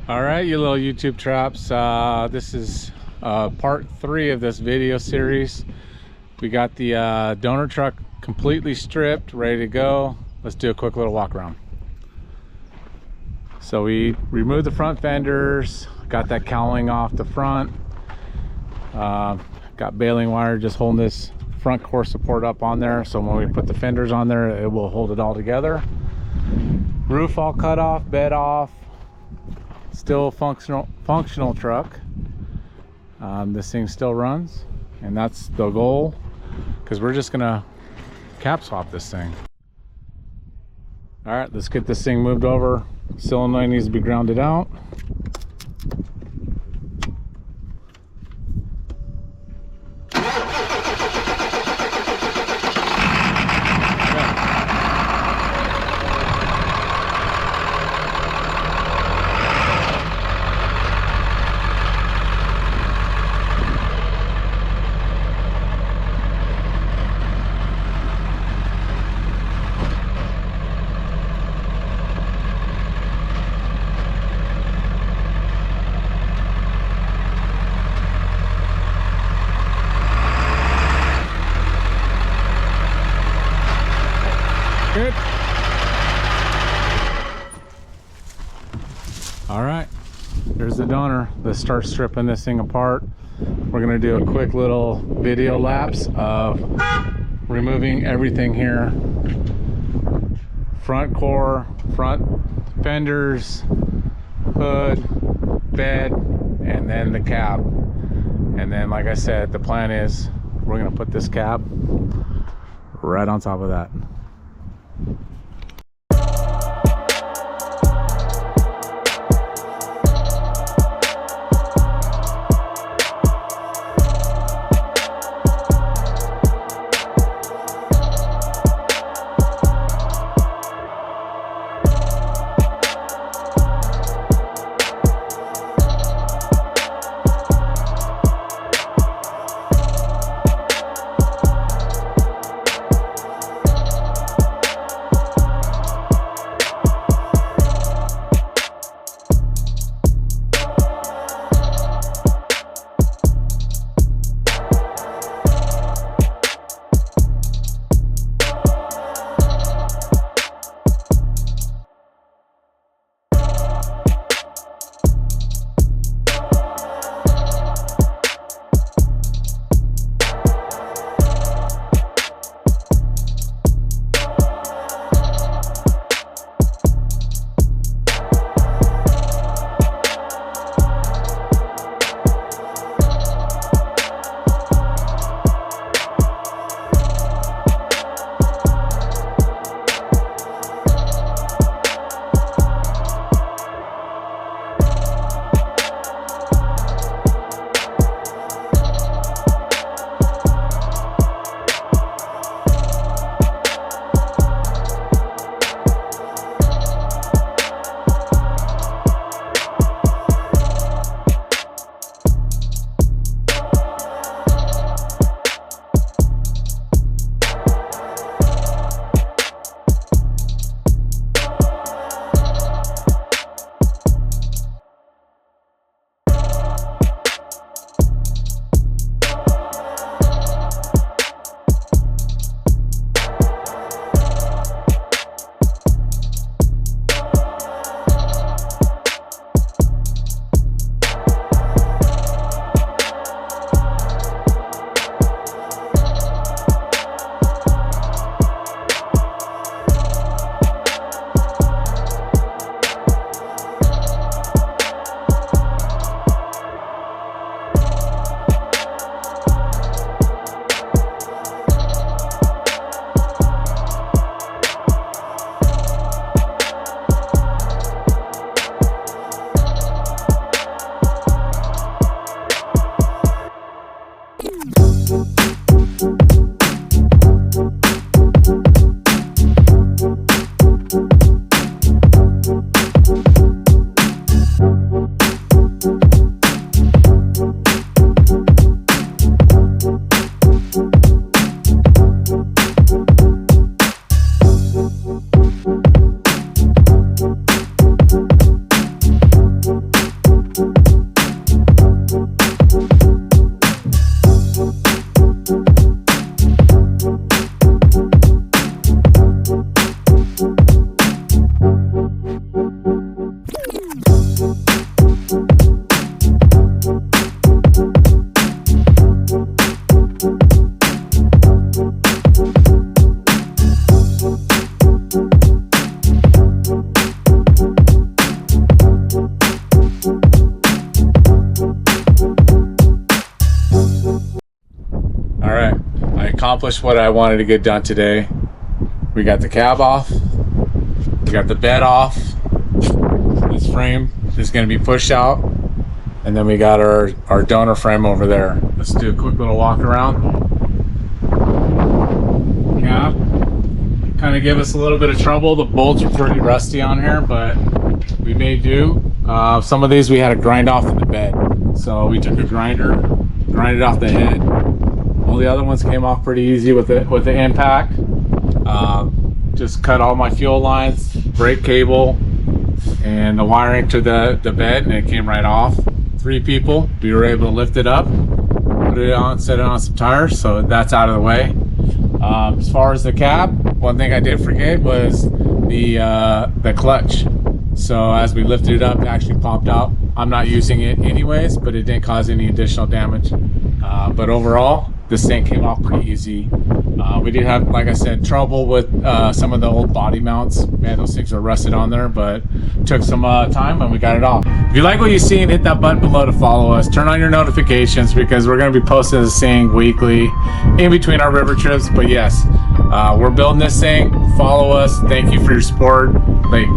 All right, you little YouTube traps. This is part 3 of this video series. We got the donor truck completely stripped, ready to go. Let's do a quick little walk around. So we removed the front fenders, got that cowling off the front, got baling wire just holding this front core support up on there, so when we put the fenders on there it will hold it all together. Roof all cut off, bed off. Still functional truck. This thing still runs, and that's the goal, because we're just gonna cap swap this thing. All right, let's get this thing moved over. Solenoid needs to be grounded out. Good. All right, there's the donor. Let's start stripping this thing apart. We're gonna do a quick little video lapse of removing everything here. Front core, front fenders, hood, bed, and then the cab. And then, like I said, the plan is we're gonna put this cab right on top of that. accomplished what I wanted to get done today. We got the cab off, we got the bed off, this frame is going to be pushed out, and then we got our donor frame over there. Let's do a quick little walk around. Cab kind of give us a little bit of trouble. The bolts are pretty rusty on here, but we made do. Some of these we had to grind off in the bed, so we took a grinder, grinded off the head. All the other ones came off pretty easy with the impact. Just cut all my fuel lines, brake cable, and the wiring to the bed, and it came right off. 3 people, we were able to lift it up, put it on, set it on some tires, so that's out of the way. As far as the cab, one thing I did forget was the clutch. So as we lifted it up, it actually popped out. I'm not using it anyways, but it didn't cause any additional damage. But overall, this thing came off pretty easy. We did have, like I said, trouble with some of the old body mounts. Man, those things are rusted on there, but took some time and we got it off. If you like what you see, hit that button below to follow us. Turn on your notifications because we're going to be posting this thing weekly in between our river trips. But yes, we're building this thing. Follow us. Thank you for your support. Like,